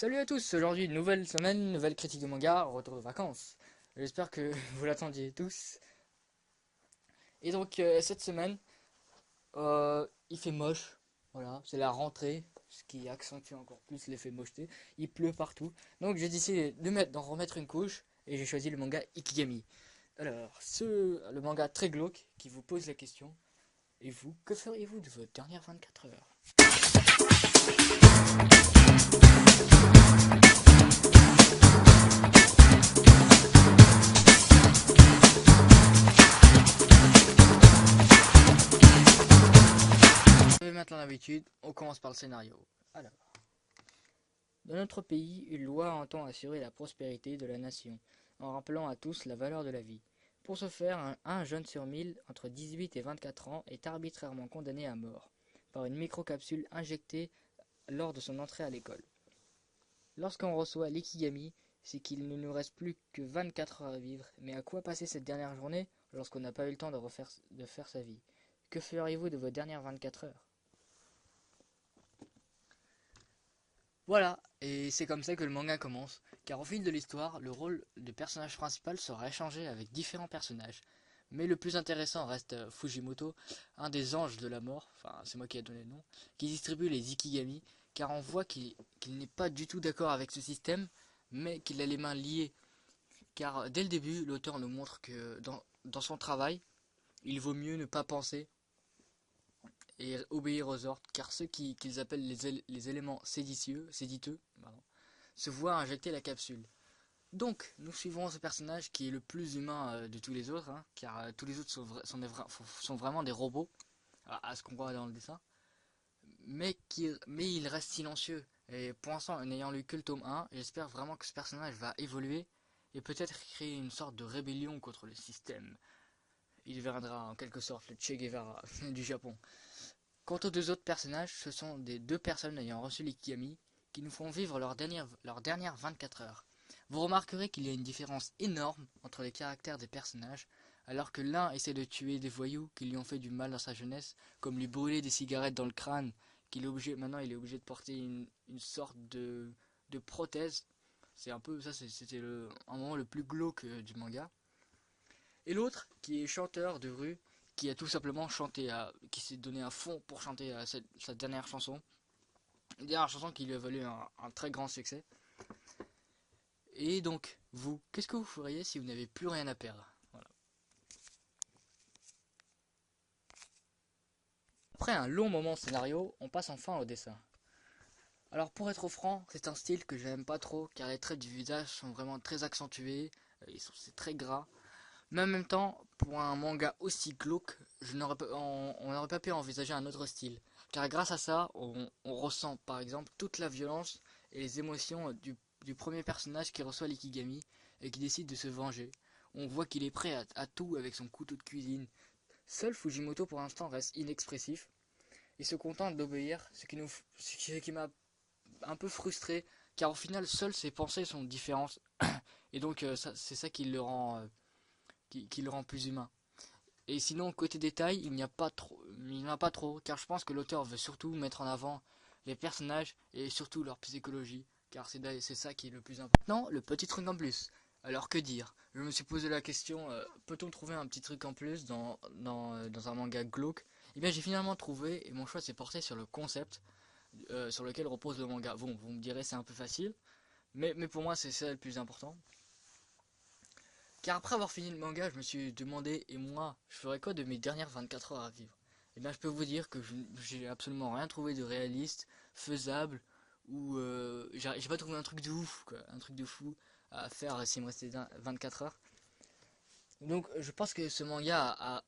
Salut à tous, aujourd'hui nouvelle semaine, nouvelle critique de manga, retour de vacances. J'espère que vous l'attendiez tous. Et donc cette semaine, il fait moche, voilà, c'est la rentrée, ce qui accentue encore plus l'effet mocheté. Il pleut partout, donc j'ai décidé d'en remettre une couche et j'ai choisi le manga Ikigami. Alors, le manga très glauque qui vous pose la question, et vous, que feriez-vous de votre dernière 24 heures? Vous avez maintenant l'habitude, on commence par le scénario. Alors, dans notre pays, une loi entend assurer la prospérité de la nation, en rappelant à tous la valeur de la vie. Pour ce faire, un jeune sur 1000 entre 18 et 24 ans est arbitrairement condamné à mort, par une microcapsule injectée lors de son entrée à l'école. Lorsqu'on reçoit l'Ikigami, c'est qu'il ne nous reste plus que 24 heures à vivre, mais à quoi passer cette dernière journée lorsqu'on n'a pas eu le temps de faire sa vie? Que feriez-vous de vos dernières 24 heures? Voilà, et c'est comme ça que le manga commence, car au fil de l'histoire, le rôle de personnage principal sera échangé avec différents personnages. Mais le plus intéressant reste Fujimoto, un des anges de la mort, enfin c'est moi qui ai donné le nom, qui distribue les Ikigami, car on voit qu'il n'est pas du tout d'accord avec ce système, mais qu'il a les mains liées. Car dès le début, l'auteur nous montre que dans son travail, il vaut mieux ne pas penser et obéir aux ordres, car ceux qu'ils appellent les éléments séditeux, pardon, se voient injecter la capsule. Donc, nous suivrons ce personnage qui est le plus humain de tous les autres, hein, car tous les autres sont vraiment des robots, à ce qu'on voit dans le dessin, mais il reste silencieux. Et pour l'instant, en ayant lu que le tome 1, j'espère vraiment que ce personnage va évoluer et peut-être créer une sorte de rébellion contre le système. Il deviendra en quelque sorte le Che Guevara du Japon. Quant aux deux autres personnages, ce sont des deux personnes ayant reçu l'Ikigami qui nous font vivre leur dernière 24 heures. Vous remarquerez qu'il y a une différence énorme entre les caractères des personnages, alors que l'un essaie de tuer des voyous qui lui ont fait du mal dans sa jeunesse, comme lui brûler des cigarettes dans le crâne, maintenant il est obligé de porter une sorte de prothèse. C'est un peu ça, c'était un moment le plus glauque du manga. Et l'autre, qui est chanteur de rue, qui a tout simplement qui s'est donné à fond pour chanter sa dernière chanson. Une dernière chanson qui lui a valu un très grand succès. Et donc, vous, qu'est-ce que vous feriez si vous n'avez plus rien à perdre? Voilà. Après un long moment scénario, on passe enfin au dessin. Alors pour être franc, c'est un style que j'aime pas trop, car les traits du visage sont vraiment très accentués, c'est très gras. Mais en même temps, pour un manga aussi glauque, on n'aurait pas pu envisager un autre style. Car grâce à ça, on ressent par exemple toute la violence et les émotions du premier personnage qui reçoit l'Ikigami et qui décide de se venger. On voit qu'il est prêt à tout avec son couteau de cuisine. Seul Fujimoto pour l'instant reste inexpressif et se contente d'obéir, ce qui m'a un peu frustré, car au final, seules ses pensées sont différentes. Et donc c'est ça qui le rend plus humain. Et sinon, côté détail, il n'y en a pas trop, car je pense que l'auteur veut surtout mettre en avant les personnages et surtout leur psychologie, car c'est ça qui est le plus important. Non, le petit truc en plus. Alors que dire? Je me suis posé la question, peut-on trouver un petit truc en plus dans un manga glauque? Eh bien, j'ai finalement trouvé, et mon choix s'est porté sur le concept sur lequel repose le manga. Bon, vous me direz c'est un peu facile, mais pour moi c'est ça le plus important. Car après avoir fini le manga, je me suis demandé, et moi, je ferais quoi de mes dernières 24 heures à vivre? Et bien je peux vous dire que j'ai absolument rien trouvé de réaliste, faisable, ou j'ai pas trouvé un truc de ouf, quoi, un truc de fou à faire s'il me restait 24 heures. Donc je pense que ce manga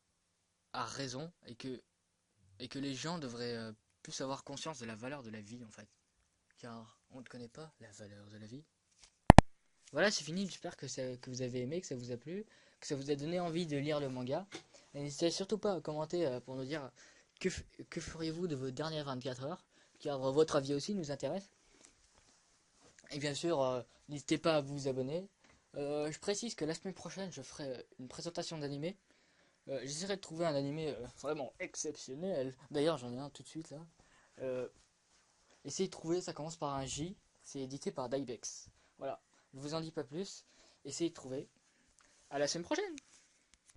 a raison, et que les gens devraient plus avoir conscience de la valeur de la vie en fait. Car on ne connaît pas la valeur de la vie. Voilà, c'est fini, j'espère que vous avez aimé, que ça vous a plu, que ça vous a donné envie de lire le manga. Et n'hésitez surtout pas à commenter pour nous dire que feriez-vous de vos dernières 24 heures, car votre avis aussi nous intéresse. Et bien sûr, n'hésitez pas à vous abonner. Je précise que la semaine prochaine, je ferai une présentation d'animé. J'essaierai de trouver un animé vraiment exceptionnel. D'ailleurs, j'en ai un tout de suite là. Essayez de trouver, ça commence par un J. C'est édité par Dybex. Voilà, je vous en dis pas plus. Essayez de trouver. À la semaine prochaine!